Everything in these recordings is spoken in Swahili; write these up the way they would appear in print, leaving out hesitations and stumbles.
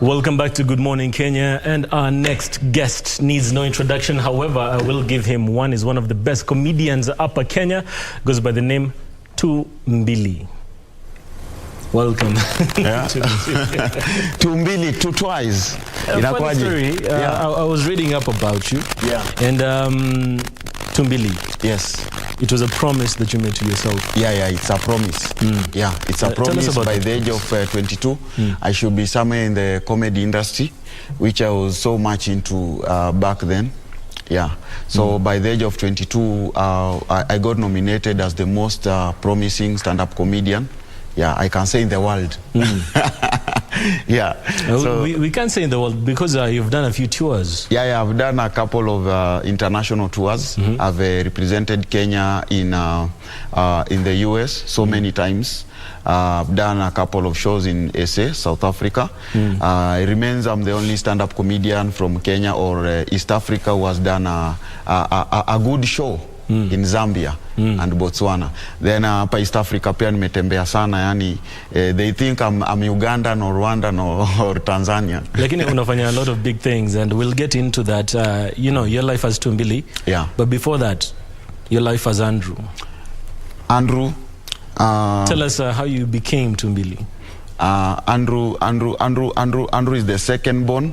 Welcome back to Good Morning Kenya, and our next guest needs no introduction. However, I will give him one. He's one of the best comedians upper Kenya, goes by the name Tumbili. Welcome. Yeah. Tumbili, two twice. Funny story. I was reading up about you. Yeah. And Tumbili. Yes. It was a promise that you made to yourself. Yeah, it's a promise. Yeah, it's a promise. By the age of 22, I should be somewhere in the comedy industry, which I was so much into back then. Yeah. So by the age of 22, I got nominated as the most promising stand-up comedian. Yeah, I can say in the world. Yeah. So we can't say in the world because you've done a few tours. Yeah, I've done a couple of international tours. I've represented Kenya in the US so many times. I've done a couple of shows in SA, South Africa. It remains I'm the only stand-up comedian from Kenya or East Africa who has done a good show in Zambia and Botswana. Then hapa East Africa pia nimetembea sana, yani they think I'm Ugandan or Rwandan or Tanzania. Lakini unafanya a lot of big things, and we'll get into that. You know, your life as Tumbili. Yeah. But before that, your life as Andrew. Andrew. Tell us how you became Tumbili. Andrew is the second born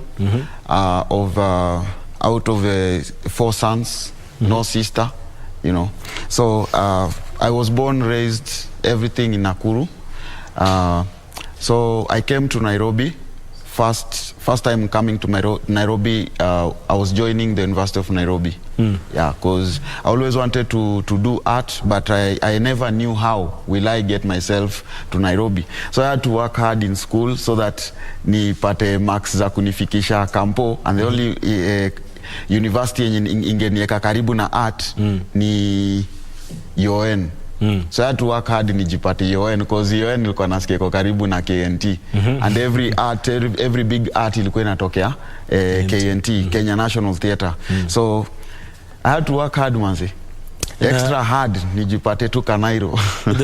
of out of 4 sons, no sister. You know, so I was born, raised, everything in Nakuru. So I came to Nairobi. First time coming to Nairobi, I was joining the University of Nairobi. Yeah, because I always wanted to do art, but I never knew how will I get myself to Nairobi. So I had to work hard in school so that nipate marks za kunifikisha kampo, and the only university ingenieka karibu na art ni UN. So I had to work hard nijipate UN, because UN ilikuwa nasikia iko karibu na KNT. And every big art ilikuwa inatokea KNT, Kenya National Theatre. So I had to work hard manzi. Extra hard nijipate tu Kanairo.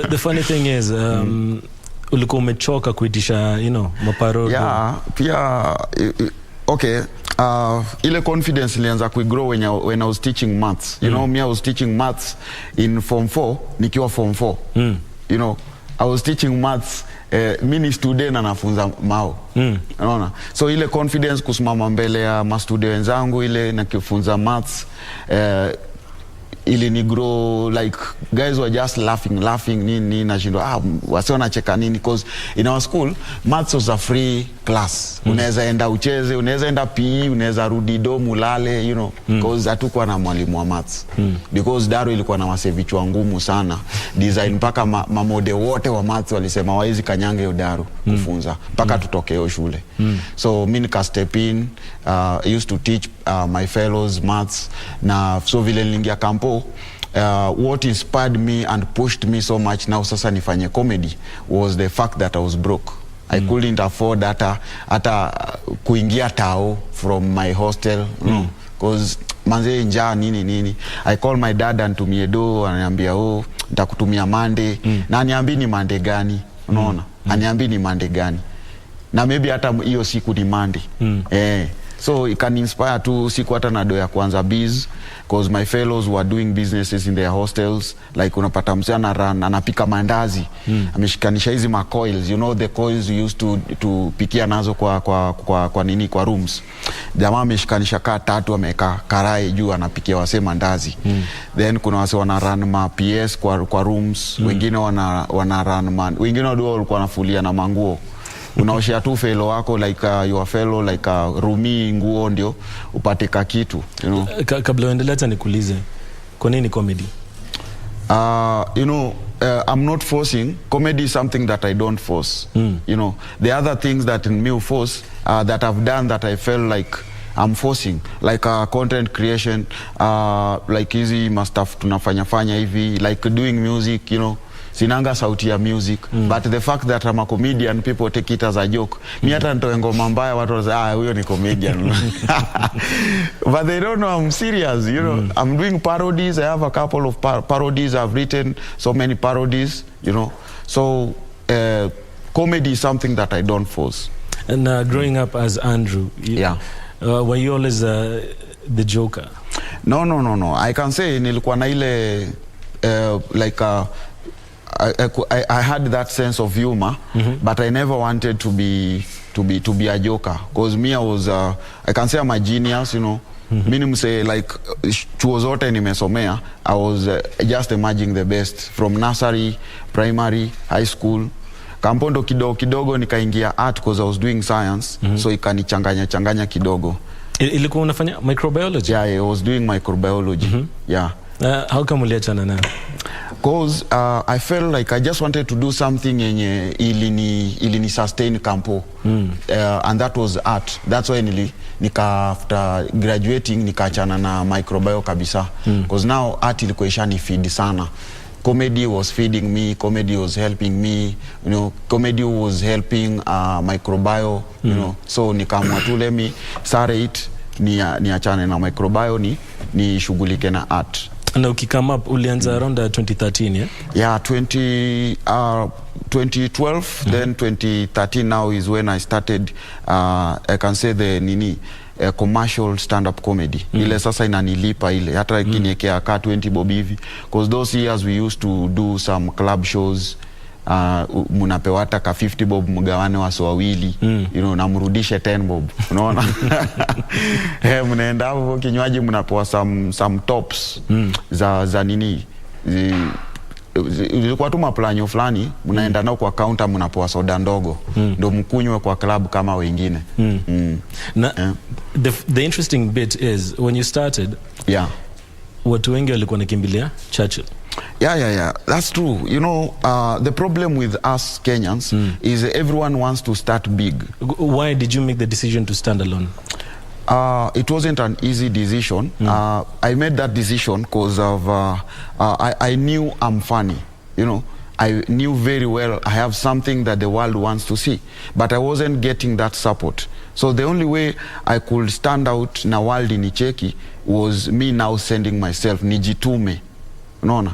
The funny thing is ulikuwa umechoka kuitisha, you know, maparodi. Yeah, pia okay. Ile confidence ilianza kugrow when I was teaching maths. You know, me, I was teaching maths in Form 4, nikiwa Form 4. You know, I was teaching maths, mini student na nafunza mao. Unaona? So ile confidence kusimama mbele ya ma student wenzangu ile na kifunza maths, ili ni grow, like guys were just laughing nini na shindo wase wanacheka nini, because in our school maths was a free class. Unaweza enda ucheze, unaweza enda PE, unaweza rudi dom ulale, you know, because hatukuwa na mwalimu wa maths. Because Daro ilikuwa na wase vichwa ngumu sana design, mpaka mamode wote wa maths walisema waizi kanyange yo Daro kufunza mpaka tutoke yo shule. So mimi nika step in, I used to teach my fellows maths, na so vile nilingia kampo. What inspired me and pushed me so much now sasa nifanye comedy was the fact that I was broke. I couldn't afford hata kuingia tao from my hostel, because manze njaa nini. I call my dad and tumie do, ananiambia nitakutumia Monday. Na aniambi ni Monday gani, unaona? Aniambi ni Monday gani, na maybe hata hiyo siku ni Monday. So it can inspire to siku hata na do ya kwanza biz, because my fellows were doing businesses in their hostels. Like unapata mzee anapika mandazi, ameshikanisha hizi ma coils, you know, the coils you used to pikia nazo kwa nini, kwa rooms. Jamaa ameshikanisha kaa 3, ameka karai juu anapikia wase mandazi. Then kuna wase wana run ma PS kwa rooms, wengine wana run wengine ndio walikuwa wanafulia na manguo. Unaoshia tu fellow wako, like your fellow, like rumi nguo ndio upate ka kitu, you know. Kabla uendelee hata nikuulize, kwa nini comedy? You know, I'm not forcing. Comedy is something that I don't force. You know, the other things that in me force, that I've done that I felt like I'm forcing, like content creation, like easy stuff tunafanya hivi, like doing music, you know. Sinanga sauti ya music, but the fact that I'm a comedian, people take it as a joke. Mi hata nitoe ngoma mbaya, watu wanasema huyo ni comedian. But they don't know I'm serious, you know. I'm doing parodies. I have a couple of parodies. I've written so many parodies, you know. So comedy is something that I don't force. And growing up as Andrew, were you always the joker? No. I can say nilikuwa na ile like I had that sense of humor, but I never wanted to be a joker, because me, I was I can say I'm a genius, you know. Meaning say like chuo zote nimesomea, I was just emerging the best from nursery, primary, high school. Kampondo kidogo nikaingia art because I was doing science, so ikanichanganya kidogo. Ilikuwa unafanya microbiology? Yeah, I was doing microbiology. Yeah. How come uliachana na? Because I felt like I just wanted to do something yenye ilini sustain kampo, and that was art. That's why after graduating nikaachana na microbiology kabisa, because now art ilikuwa ishani feed sana. Comedy was feeding me, comedy was helping me, you know, comedy was helping microbiology, you know. So nikaamua tu let me sare it, niachane na microbiology, ni shughulike na art. Na ukikam up ulianza around 2013, yeah? Yeah, 2012, then 2013 now is when I started, I can say the commercial stand-up comedy. Ile sasa inanilipa ile, hata kiniekea ka 20 bob hivi. Because those years we used to do some club shows, munapewa hata ka 50 bob mgawane waso wawili, you know, na mrudishe 10 bob, unaona? Mnaenda hapo kinywaji mnapewa some tops za nini, ilikuwa tu maplanyo fulani, mnaenda nao kwa counter mnapewa soda ndogo, ndo mkunywe kwa club kama wengine. The interesting bit is when you started, watu wengi walikuwa nakimbilia Churchill. Yeah. That's true. You know, the problem with us Kenyans is everyone wants to start big. Why did you make the decision to stand alone? It wasn't an easy decision. I made that decision because of I knew I'm funny. You know, I knew very well I have something that the world wants to see, but I wasn't getting that support. So the only way I could stand out na world inicheki was me now sending myself, nijitume. Unaona?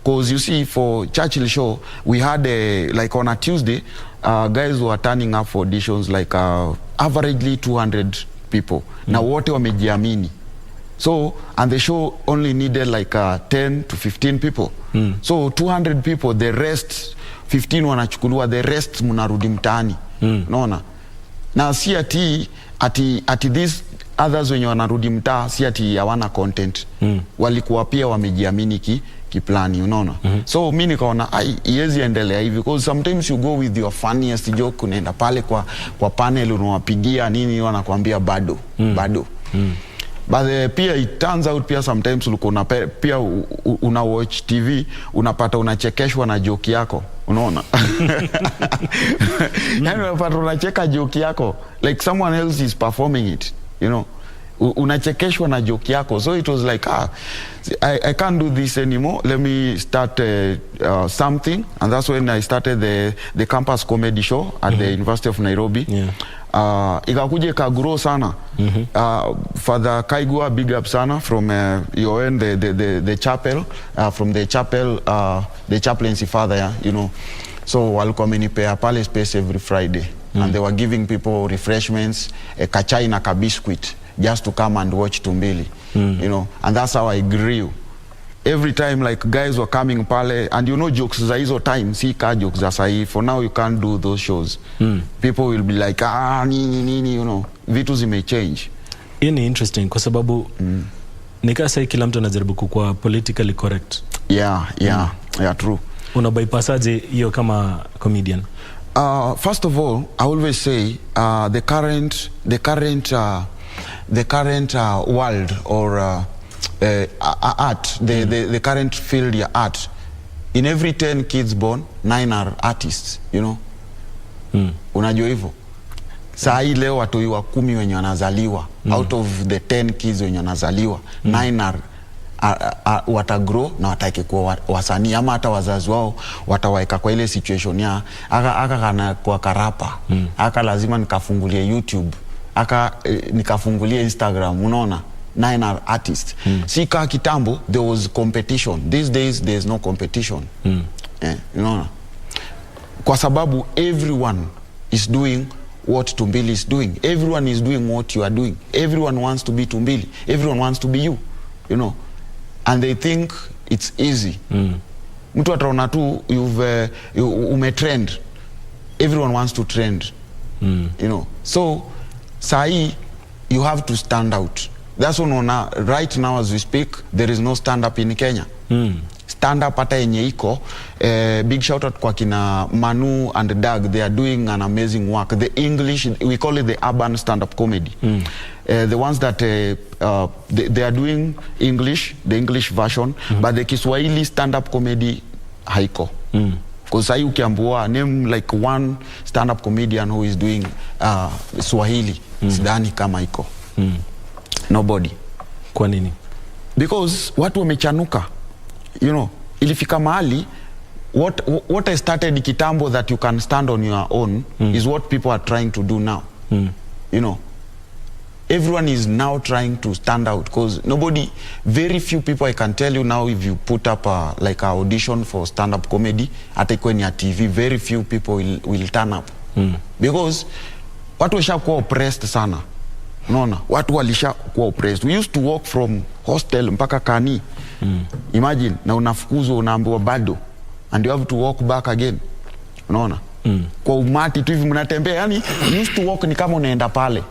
Because you see, for Churchill show, we had like on a Tuesday, guys were turning up for auditions like averagely 200 people. Now wote wamejiamini. So, and the show only needed like 10 to 15 people. So 200 people, the rest 15 wanachukuliwa, the rest munarudi mtaani. Unaona? Na si ati these others wenye wanarudi mtaa, si ati hawana content. Walikuwa pia wamejiamini kiplani, unaona? So mimi nikaona iwezi endelea hivi, because sometimes you go with your funniest joke, unaenda pale kwa panel unawapigia nini, wanakuambia bado. But pia it turns out pia sometimes ulikuwa pia una watch TV, unapata unachekeshwa na joke yako, unaona? Yani unapata unacheka joke yako like someone else is performing it, you know. Unachekeshwa na joke yako. So it was like, I can't do this anymore. Let me start something. And that's when I started the campus comedy show at the University of Nairobi. Ikakuja ikagrow sana. Father Kaigua, big up sana from your end, the chapel, from the chapel, the chaplaincy father, you know. So walikuwa wamenipea pale space every Friday. And they were giving people refreshments, kachai na kabiscuit, just to come and watch Tumbili, you know. And that's how I grew. Every time like guys were coming pale, and you know jokes za hizo time, si ka jokes za sahi. For now you can't do those shows. People will be like, nini, you know. Vitu zime change. Hii ni interesting kwa sababu nika sahi kila mtu anajaribu kuwa politically correct. Yeah, true. Una bypassaje hiyo kama comedian? First of all, I always say the current world or art, the current field ya art, in every 10 kids born, 9 are artists, you know. Unajua hivyo? Saa hii leo watu wa 10 wenye wanazaliwa, out of the 10 kids wenye wanazaliwa, 9 are watagrow na watake kuwa wasanii, ama hata wazazi wao watawaeka kwa ile situation ya aka kana kwa karapa, aka lazima nikafungulie YouTube, aka nikafungulie Instagram, unaona? 9 are artists. Sika kitambo there was competition. These days there's no competition. Unaona? Kwa sababu everyone is doing what Tumbili is doing. Everyone is doing what you are doing. Everyone wants to be Tumbili. Everyone wants to be you, you know. And they think it's easy. Mtu ataona tu umetrend. Everyone wants to trend, you know. So, sahi, you have to stand out. That's why right now as we speak, there is no stand-up in Kenya. Stand-up hata yenye iko, big shout out kwa kina Manu and Doug. They are doing an amazing work. The English, we call it the urban stand-up comedy. The ones that they are doing English, the English version, but the Kiswahili stand-up comedy haiko. Because sahi ukiambua, name like one stand-up comedian who is doing Swahili, sidhani kama iko. Nobody. Kwa nini? Because watu wamechanuka. You know, ilifika mahali, what I started kitambo that you can stand on your own is what people are trying to do now. You know, everyone is now trying to stand out because nobody, very few people, I can tell you now, if you put up like an audition for stand-up comedy at a TV, very few people will turn up. Because watu washakuwa oppressed sana. Unaona, watu walishakuwa oppressed. We used to walk from hostel mpaka Kani. Imagine, na unafukuzwa unaambiwa bado. And you have to walk back again. Unaona? Kwa umati tu hivi mnatembea, yani you used to walk ni kama unaenda pale.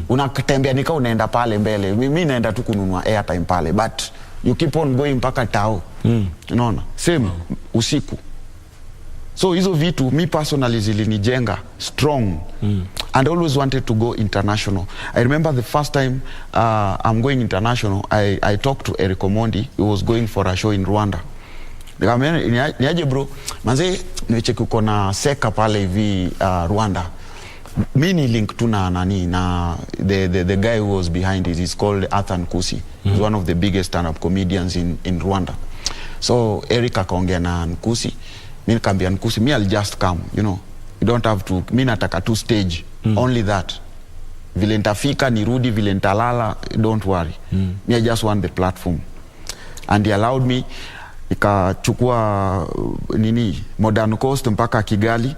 Unatembea ni kama unaenda pale mbele. Mimi naenda tu kununua airtime pale, but you keep on going mpaka tao. Unaona? Same usiku. So hizo vitu mi personally zilinijenga strong and always wanted to go international. I remember the first time I'm going international, I talked to Eric Omondi. He was going for a show in Rwanda. Nikamwambia niaje bro, manze niwecheki uko na seka pale hivi Rwanda. Mini link tu na nani na the guy who was behind it is called Athan Kusi. He's one of the biggest stand-up comedians in Rwanda. So Eric akaongea na Nkusi. Mimi nikamwambia Nkusi, me I'll just come, you know. You don't have to, mimi nataka tu stage, only that. Vile nitafika nirudi, vile nitalala, don't worry. Me I just want the platform. And he allowed me, nikachukua nini Modern Coast mpaka Kigali,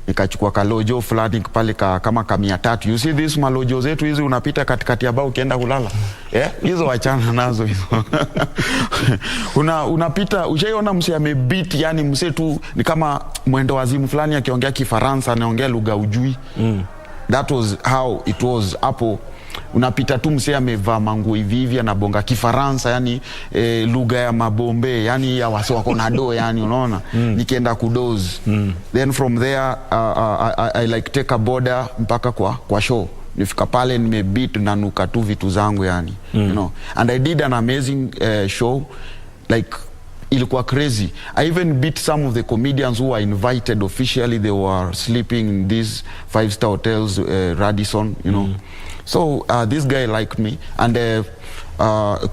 nikachukua kalojo fulani pale kama 300. You see this malojo zetu hizi unapita katikati ya bao ukienda kulala. Hizo wachana nazo hizo. Unapita, ushaiona mse amebeat, yani mse tu ni kama mwendo wazimu fulani akiongea Kifaransa anaongea lugha ujui. That was how it was hapo. Unapita tu mse amevaa manguo hivi anabonga Kifaransa, yani lugha ya mabombe, yani ya wasi wako na do, yani unaona. Nikienda kudoze. Then from there I like take a border mpaka kwa show. Nifika pale nimebeat na nuka tu vitu zangu yani, you know. And I did an amazing show, like ilikuwa crazy. I even beat some of the comedians who were invited officially. They were sleeping in these 5-star hotels, Radisson, you know. So this guy liked me, and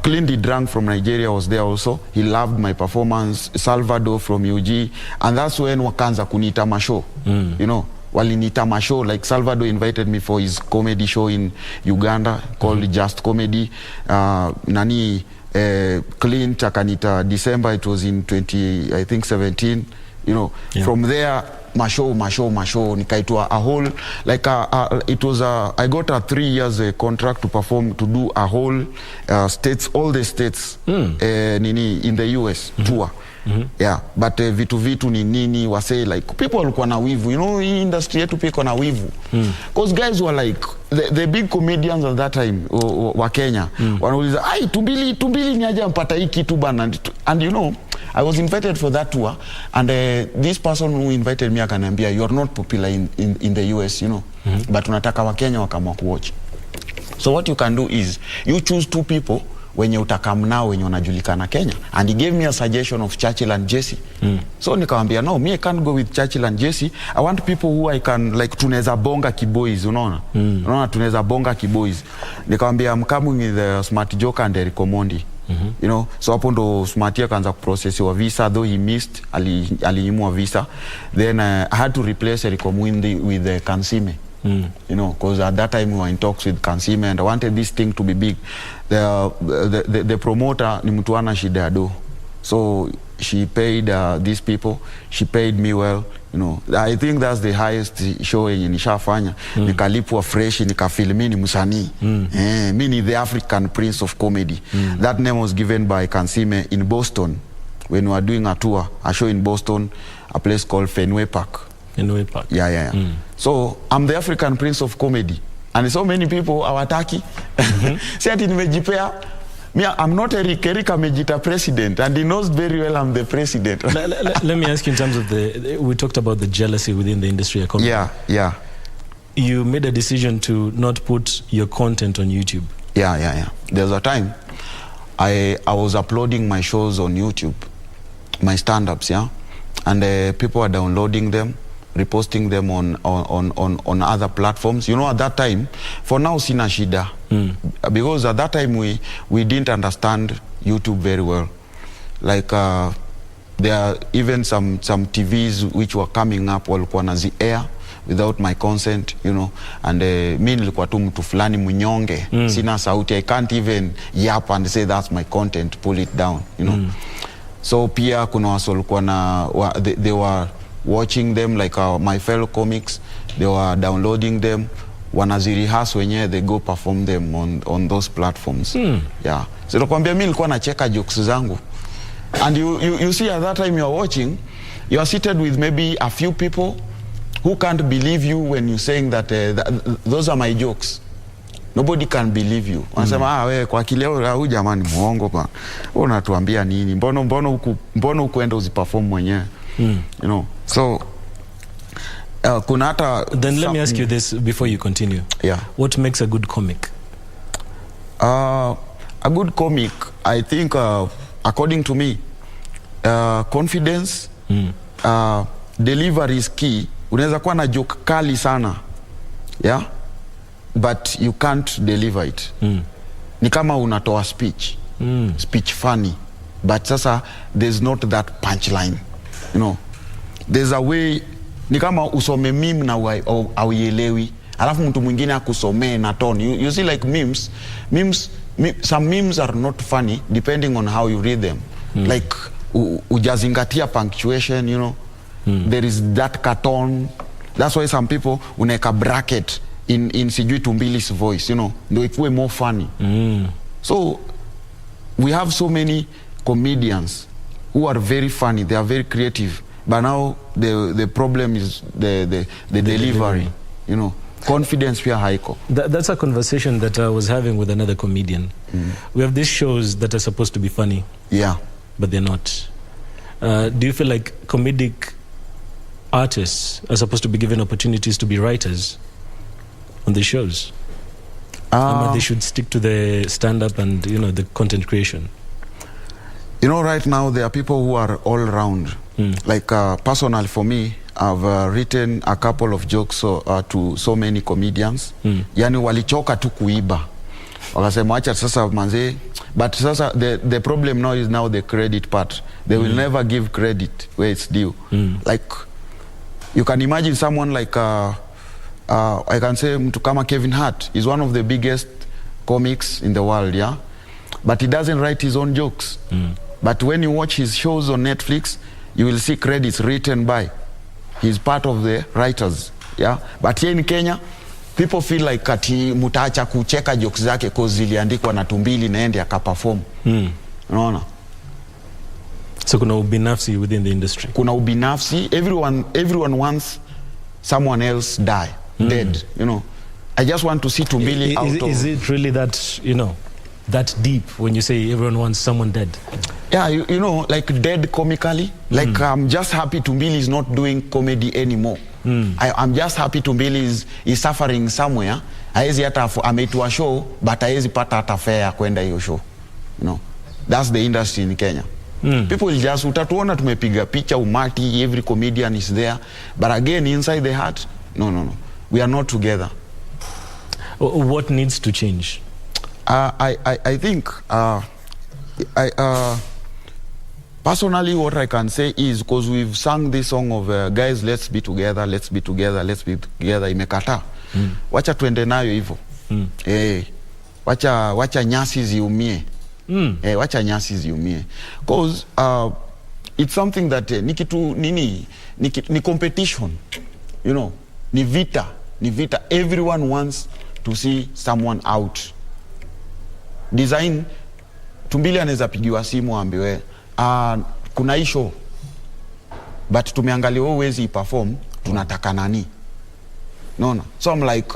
Clindy Drunk from Nigeria was there also. He loved my performance. Salvador from UG, and that's when wakaanza kunita mashow, you know. Walinita mashow, like Salvador invited me for his comedy show in Uganda called Just Comedy. Clint akanita December, it was in 2017, you know. From there mashow nikaitwa a whole, like it was I got a 3 years contract to perform, to do a whole states, all the states in the US tour. Yeah, but vitu ni nini wase, like people walikuwa na wivu, you know, hii industry yetu piko na wivu. Cause guys were like the big comedians at that time wa Kenya wanauliza, ai Tumbili ni aje mpata hii kitu bana. And you know, I was invited for that tour, and this person who invited me akaniambia, you are not popular in the US, you know, but unataka wa Kenya wakamwa kuwatch. So what you can do is you choose 2 people wenye utakam nao wenye wanajulikana Kenya. And he gave me a suggestion of Churchill and Jesse. So nikamwambia, no, me I can't go with Churchill and Jesse. I want people who I can, like, tuneza bonga kiboys, unaona? Unaona, tuneza bonga kiboys. Nikamwambia, I'm coming with the Smart Joker and Eric Omondi. You know, so hapo ndo Smarty akaanza kuprocess wa visa, though he missed, alinyimwa visa. Then I had to replace Eric Omondi with Kansime. You know, because at that time we were in talks with Kansime, and I wanted this thing to be big. The promoter ni mtu ana shida do. So she paid these people, she paid me well, you know. I think that's the highest show yenye nishafanya. Nikalipwa fresh, nikafilmi ni msanii. Mi ni the African Prince of Comedy. That name was given by Kansime in Boston when we were doing a tour, a show in Boston, a place called Fenway Park. Fenway Park. Yeah. So I'm the African Prince of Comedy. And so many people hawataki. Si ati nimejipea. I'm not Eric amejita president, and he knows very well I'm the president. Let me ask you in terms of we talked about the jealousy within the industry. Yeah. You made a decision to not put your content on YouTube. Yeah. There's a time I was uploading my shows on YouTube, my stand-ups, yeah? And people are downloading them, reposting them on other platforms. You know, at that time, for now, sina shida. Because at that time, we didn't understand YouTube very well. Like, there are even some TVs which were coming up, walikuwa nazi air without my consent, you know. And mi nilikuwa tu mtu fulani mnyonge, sina sauti. I can't even yap and say that's my content, pull it down, you know. So pia kuna watu walikuwa na, they were watching them, like my fellow comics, they were downloading them, wanazirihas wenyewe, they go perform them on those platforms. Yeah. So nakwambia mimi nilikuwa nacheka jokes zangu. And you see at that time you are watching, you are seated with maybe a few people who can't believe you when you're saying that, those are my jokes. Nobody can believe you. Wanasema wewe kwa kileo huyu jamani muongo bwana. Wewe unatuambia nini? Mbona ukwenda uziperform mwenyewe? You know. So kuna hata then let me ask you this before you continue. Yeah. What makes a good comic? A good comic, I think, according to me, confidence, delivery is key. Unaweza kuwa na joke kali sana, yeah, but you can't deliver it. Ni kama unatoa speech, speech funny, but sasa there's not that punchline, you know. There's a way, ni kama usome meme na auielewi, alafu mtu mwingine akusomee na tone. You see, like some memes are not funny depending on how you read them. Like ujazingatia punctuation, you know. There is that carton. That's why some people uneka bracket in sijui Tumbili's voice, you know, ndio ikuwe more funny. So we have so many comedians who are very funny, they are very creative, but now the problem is the delivery, you know. Confidence pia haiko. That's a conversation that I was having with another comedian. We have these shows that are supposed to be funny, yeah, but they're not. Do you feel like comedic artists are supposed to be given opportunities to be writers on the shows? They should stick to the stand-up and, you know, the content creation. You know, right now there are people who are all around. Like personally for me, I've written a couple of jokes to so many comedians. Yani walichoka tu kuiba. Wakasema acha sasa manze. But sasa the problem now is the credit part. They will never give credit where it's due. Like, you can imagine someone like I can say mtu kama Kevin Hart is one of the biggest comics in the world, yeah, but he doesn't write his own jokes. But when you watch his shows on Netflix, you will see credits written by. He's part of the writers, yeah. But here in Kenya, people feel like ati mutaacha kucheka jokes zake cause ziliandikwa na Tumbili na ende akaperform. Unaona? So kuna ubinafsi within the industry. Kuna ubinafsi. Everyone wants someone else dead, you know. I just want to see Tumbili out of... Is it really that, you know, that deep when you say everyone wants someone dead? Yeah, you know, like dead comically. Like I'm just happy Tumbili is not doing comedy anymore. I'm just happy Tumbili is suffering somewhere. Haezi hata ameitwa show, but haezi pata hata fare kwenda hiyo show. You know, that's the industry in Kenya. People just, utatuona tumepiga picha umati, every comedian is there, but again inside the heart, no, we are not together. What needs to change? I think personally what I can say is, because we've sung this song of guys, let's be together, imekata. Wacha tuende nayo hivyo. Wacha nyasi ziumie. wacha nyasi ziumie. Cause it's something that ni competition, you know, ni vita. Everyone wants to see someone out. Design, Tumbili anaweza pigiwa simu ambiwe kuna hii show but tumeangalia wewe huwezi perform, tunataka nani? Naona. So I'm like,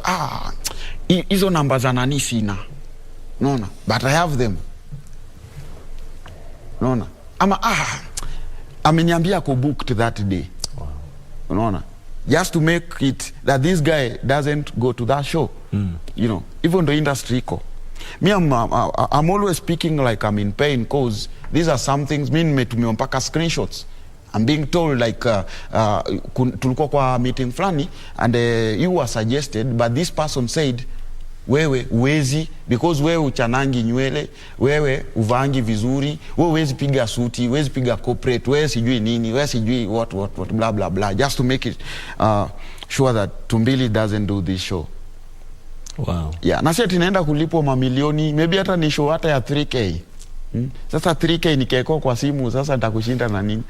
hizo namba za nani sina. Naona. But I have them. Naona. Ama ameniambia ko booked that day. Wow. Unaona. Just to make it that this guy doesn't go to that show. You know, even the industry iko. Me, I'm always speaking like I'm in pain because these are some things, me nimetumiwa mpaka screenshots. I'm being told like tulikuwa kwa meeting flani and you were suggested but this person said wewe uwezi because wewe uchanangi nywele, wewe uvangi vizuri, wewe uwezi piga suti, uwezi piga corporate, wewe sijui nini, wewe sijui what blah blah blah, just to make it sure that Tumbili doesn't do this show. Wow. Yeah, na sasa tunaenda kulipwa mamilioni, maybe hata ni show hata ya 3K. Sasa 3K nikeko kwa simu, sasa nitakushinda na nini?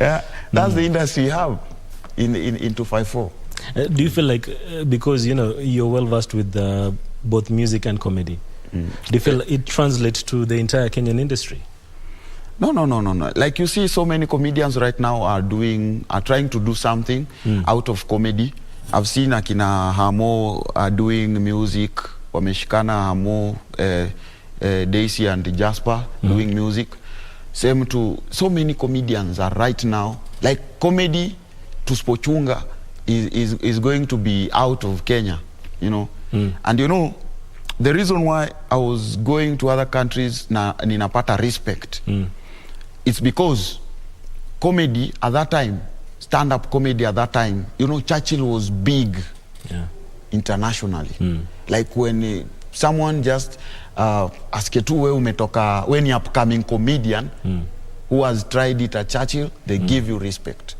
Yeah, that's the industry we have in 254. Do you feel like because you know you're well versed with both music and comedy, do you feel it translates to the entire Kenyan industry? No. Like you see, so many comedians right now are trying to do something out of comedy. I've seen akina Hamo are doing music, wameshikana Hamo, Daisy and Jasper doing music. Same to so many comedians are right now, like comedy to spochunga is going to be out of Kenya, you know. And you know, the reason why I was going to other countries na ninapata respect, it's because comedy at that time, stand-up comedy at that time, you know, Churchill was big internationally. Like when someone just aske tu we umetoka, when you upcoming comedian who has tried it at Churchill, they give you respect.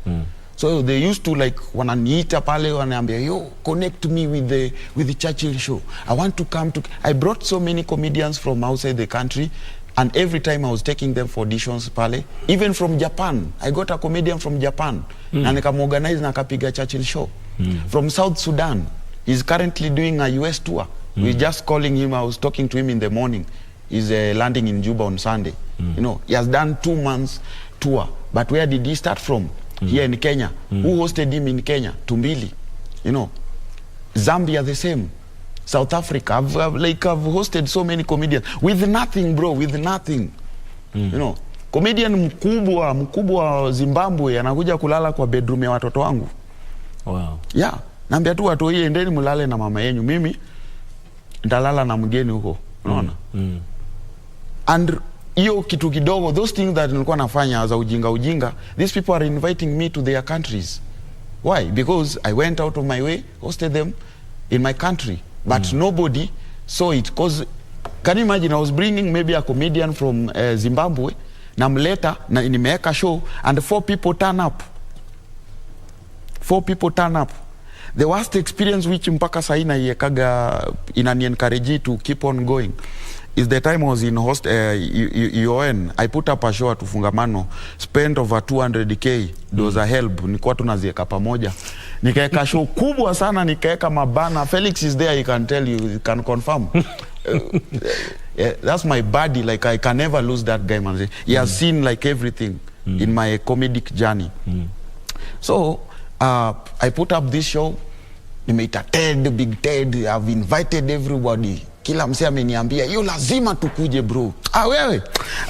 So they used to like wananiita pale wananiambia yo connect me with the Churchill show. I want to come to. I brought so many comedians from outside the country, and every time I was taking them for auditions pale, even from Japan. I got a comedian from Japan na nikamorganize na kapiga Churchill show. From South Sudan, he's currently doing a US tour. We're just calling him. I was talking to him in the morning. He's landing in Juba on Sunday. You know, he has done 2 months tour. But where did he start from? Here in Kenya. Who hosted him in Kenya? Tumbili. You know, Zambia the same. South Africa. I've hosted so many comedians with nothing, bro, with nothing. You know, comedian mkubwa Zimbabwe anakuja kulala kwa bedroom ya watoto wangu. Wow. Yeah, naambia tu watu hii endeni mulale na mama yenu, mimi ndalala na mgeni huko. Unaona? And hiyo kitu kidogo, those things that nilikuwa nafanya za ujinga, these people are inviting me to their countries. Why? Because I went out of my way, hosted them in my country, but nobody saw it. Because can you imagine, I was bringing maybe a comedian from Zimbabwe, namleta na nimeweka show, and 4 people turn up. 4 people turn up. The worst experience which mpaka saina yekaga inani encourage to keep on going is the time I was in UN. I put up a show at Ufungamano, spent over 200K. There was a help, nilikuwa tunazieka pamoja. Nikaeka show kubwa sana, nikaeka mabana. Felix is there, he can tell you, he can confirm. Yeah, that's my buddy, like I can never lose that guy, man. He has seen like everything in my comedic journey. So I put up this show, nimeita Ted, Big Ted, I've invited everybody. Kila msee ameniambia yo lazima tukuje bro. Wewe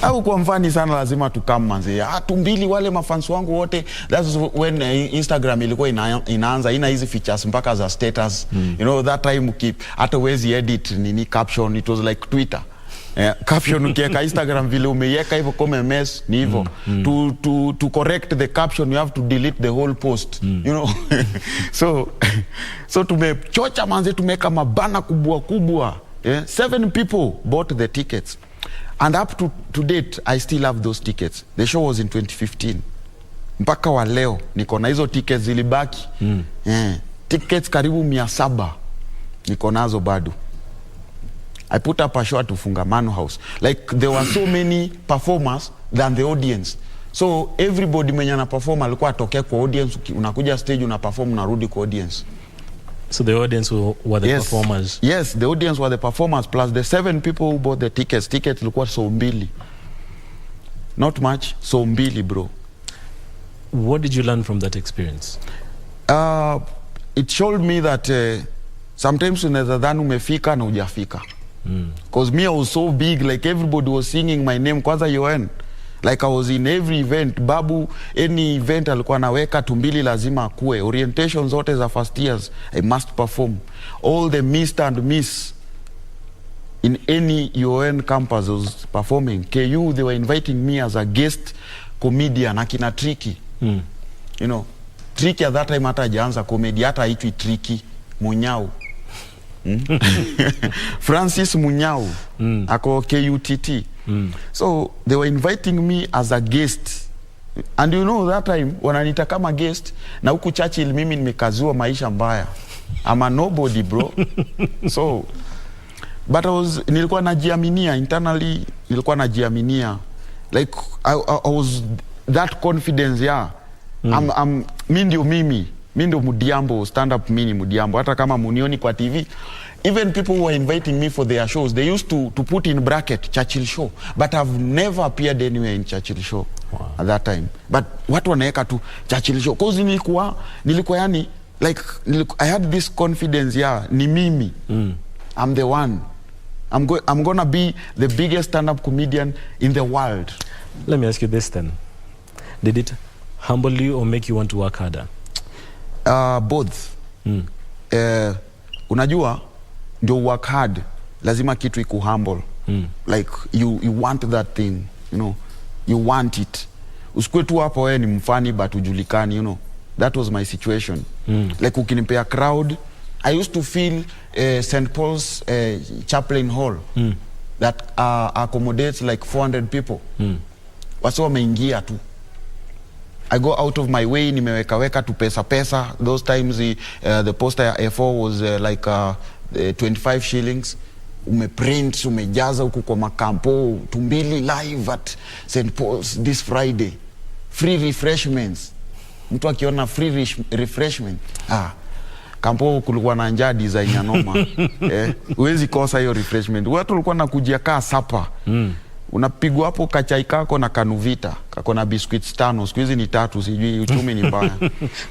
au kwa mfani sana lazima tukam manze. Tumbili wale mafans wangu wote. That's when Instagram ilikuwa inaanza ina hizi features mpaka za status. You know that time keep hata wezi edit nini caption, it was like Twitter. Caption ukiweka Instagram vile umeiweka hivyo kama mess ni hivyo. To correct the caption you have to delete the whole post. You know. So tumechocha manze, tumeka mabana kubwa. 7 people bought the tickets, and up to date I still have those tickets. The show was in 2015. Mpaka wa leo niko na hizo tickets zilibaki. Tickets karibu 700 niko nazo bado. I put up a show at Ufungamano House. Like there were so many performers than the audience. So everybody mwenye ana perform alikuwa atokea kwa audience, unakuja stage una perform unarudi kwa audience. So the audience were the performers? Yes, the audience were the performers plus the 7 people who bought the tickets. Tickets ilikuwa so mbili. Not much, so mbili bro. What did you learn from that experience? It showed me that sometimes unaweza dhani umefika na hujafika. Because me, I was so big, like everybody was singing my name. Kwanza UN. Like I was in every event. Babu, any event alikuwa naweka Tumbili lazima akue. Orientation zote za first years, I must perform. All the Mr. and Miss in any UN campus was performing. KU, they were inviting me as a guest comedian, akina Tricky. You know, Tricky at that time hata hajaanza comedy, hata haitwi Tricky, Munyao. Francis Munyao, ako KUTT. So they were inviting me as a guest. And you know that time wananita kama guest na huku Churchill mimi nimekazua maisha mbaya. I'm a nobody bro. So but nilikuwa najiaminia internally, nilikuwa najiaminia. Like I was that confidence, yeah. Mi ndio Mudiambo, stand up mini Mudiambo. Hata kama munioni kwa TV, even people who were inviting me for their shows, they used to put in bracket Churchill show, but I've never appeared anywhere in Churchill show. Wow. At that time. But watu wanaeka tu Churchill show cause nilikuwa yani like I had this confidence, yeah, ni mimi. I'm the one. I'm gonna be the biggest stand-up comedian in the world. Let me ask you this then. Did it humble you or make you want to work harder? Both. Unajua ndio work hard lazima kitu iku humble. Like you want that thing, you know, you want it. Usikue tu hapo wewe ni mfani but ujulikani, you know. That was my situation. Like ukinipea crowd, I used to feel St. Paul's Chaplain Hall that accommodates like 400 people. Wasi wameingia tu. I go out of my way, nimeweka tu pesa. Those times the poster ya A4 was like 25 shillings. Umeprint, umejaza huku kwa makampo, Tumbili live at St. Paul's this Friday. Free refreshments. Mtu akiona free refreshment. Kampo kulikuwa na njaa design ya noma. Huwezi kosa hiyo refreshment. Watu walikuwa nakujia kaa sapa. Unapigwa hapo kachai kako na kanuvita, kako na biscuits 5, siku hizi ni 3, sijui uchumi ni mbaya.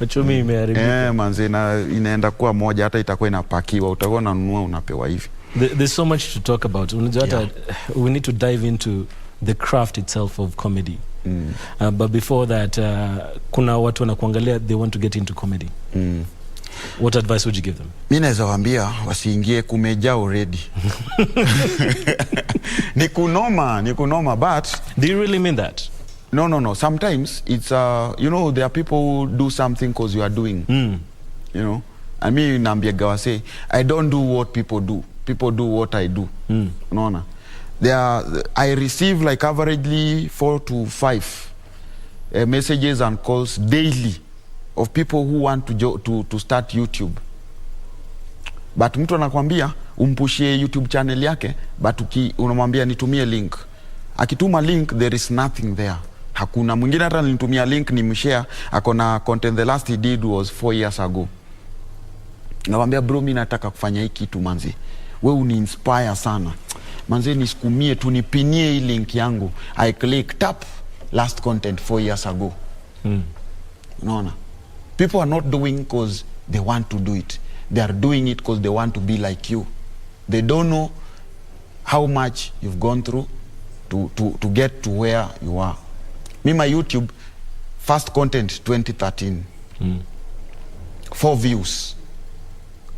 Uchumi imeharibika. Manze inaenda kuwa moja, hata itakuwa inapakiwa, utakuwa unanunua unapewa hivi. There's so much to talk about. We need to dive into the craft itself of comedy. But before that, kuna watu wanakuangalia, they want to get into comedy. What advice would you give them? Mimi naweza waambia wasiingie, kumejaa already. Ni kunoma, but do you really mean that? No. Sometimes it's you know, there are people who do something because you are doing. You know, I mean, naambiaga say I don't do what people do. People do what I do. Unaona? I receive like averagely 4 to 5 messages and calls daily of people who want to start YouTube. But mtu anakuambia umpushie YouTube channel yake, but unamwambia nitumie link. Akituma link, there is nothing there. Hakuna. Mwingine hata nilitumia link nimshare, akona content the last he did was 4 years ago. Namwambia bro, mimi nataka kufanya hiki kitu manzi. Wewe uni-inspire sana. Manzi nisukumie tu, nipinie hii link yangu. I click tap last content 4 years ago. Unaona? People are not doing because they want to do it. They are doing it because they want to be like you. They don't know how much you've gone through to get to where you are. Me, my YouTube, first content 2013. 4 views.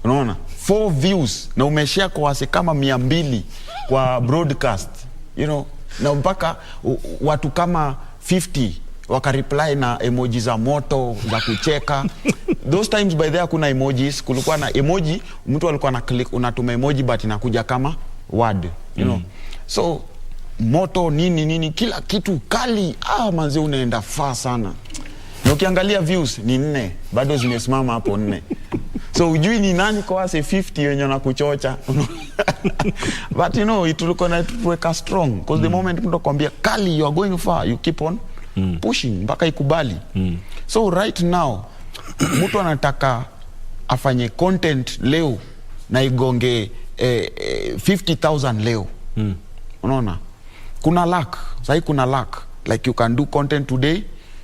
Unaona? 4 views. Na umeshare kwa wase kama 200 kwa broadcast. You know? Na mpaka watu kama 50 wakareply na emoji za moto za kucheka. Those times by there kuna emojis, kulikuwa na emoji, mtu alikuwa na click, unatuma emoji but inakuja kama word, you know. So moto nini kila kitu kali, manze unaenda far sana. Na ukiangalia views ni 4, bado zimesimama hapo 4. So ujui ni nani kwa wase 50 wenye na kuchocha. But you know, it will connect to strong because the moment mtu kwambia kali, you are going far, you keep on pushing mpaka ikubali. So right now mtu anataka afanye content leo na igonge 50,000 leo. Unaona? Kuna luck. Sai kuna luck. Like you can do content today,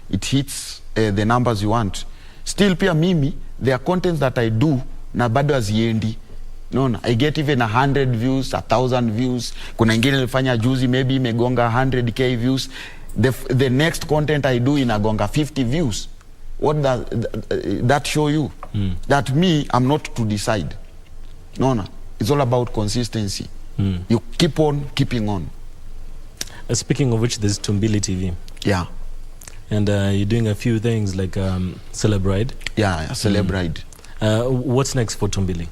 it hits the numbers you want. Still pia mimi, there are contents that I do na bado haziendi. Unaona? I get even 100 views, 1,000 views. Kuna ingine nilifanya juzi maybe imegonga 100k views. The next content I do inagonga 50 views. What does that show you? That me, I'm not to decide. No. It's all about consistency. You keep on keeping on. Speaking of which, there's Tumbili TV. Yeah. And you're doing a few things like Celebrate. Yeah, Celebrate. What's next for Tumbili?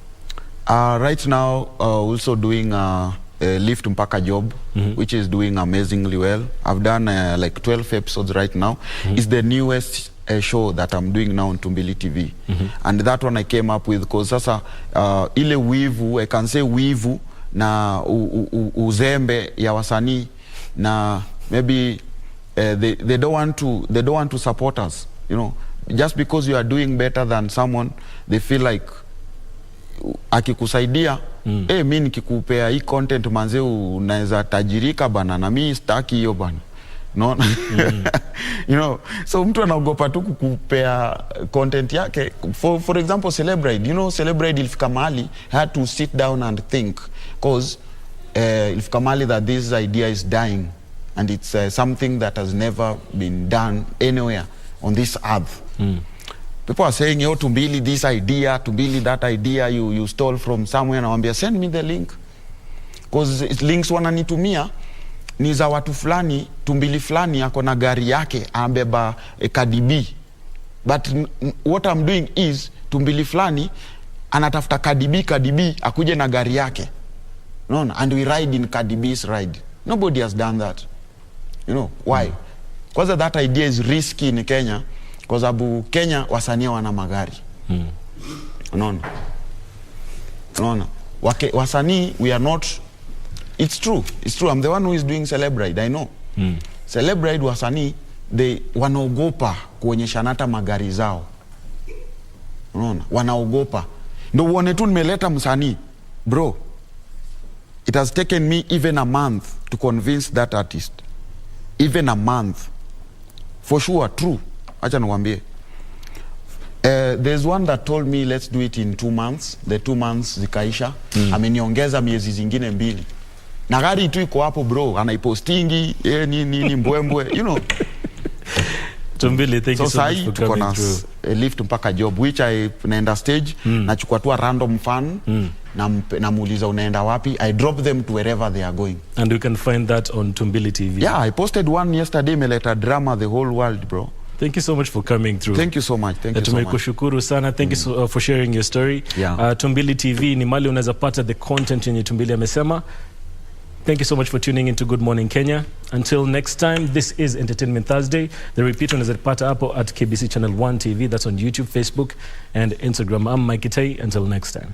Right now, also doing a Lift Mpaka Job, which is doing amazingly well. I've done like 12 episodes right now. It's the newest show that I'm doing now on Tumbili TV. And that one I came up with because sasa ile wivu, I can say wivu na uzembe ya wasanii na maybe they don't want to support us, you know. Just because you are doing better than someone, they feel like akikusaidia mimi nikikupea hii content manze unaweza tajirika bana na mimi sitaki hiyo bana. No. You know, so mtu anaogopa tu kukupea content yake. For example, Celebrate. You know, Celebrate ilifika mahali had to sit down and think because ilifika mahali that this idea is dying and it's something that has never been done anywhere on this earth. People are saying, yo, Tumbili this idea, Tumbili that idea, you stole from somewhere. Nawambia, send me the link. Because links wananitumia ni za watu fulani, Tumbili fulani ako na gari yake, ambeba KBC. But what I'm doing is, Tumbili fulani, anatafuta KBC, akuje na gari yake. No, and we ride in KBC's ride. Nobody has done that. You know, why? Because that idea is risky in Kenya. Because abu Kenya wasanii wana magari. Unaona? Wasanii, we are not. It's true. I'm the one who is doing Celebrate, I know. Celebrate wasanii, they wanaogopa kuonyeshana hata magari zao. Unaona? Wanaogopa. Ndio uone tu nimeleta msanii. Bro, it has taken me even a month to convince that artist. Even a month. For sure, true. Acha niwaambie. There's one that told me let's do it in 2 months. The 2 months zikaisha. Ameniongeza miezi zingine 2. Na gari tu iko hapo bro, anaipostingi nini mbwembwe, you know. Tumbili, thank you so much for coming through. Lift Mpaka Job, which I naenda stage, nachukua tu a random fan, na muuliza unaenda wapi. I drop them to wherever they are going. And you can find that on Tumbili TV. Yeah, I posted one yesterday, meleta drama the whole world, bro. Thank you so much for coming through. Thank you so much. Thank you so much. Tumekushukuru sana. Thank you for sharing your story. Yeah. Tumbili TV ni mali unaweza pata the content yenye Tumbili amesema. Thank you so much for tuning into Good Morning Kenya. Until next time, this is Entertainment Thursday. The repeat one is at Pata Apple at KBC Channel 1 TV. That's on YouTube, Facebook, and Instagram. I'm Gitahi. Until next time.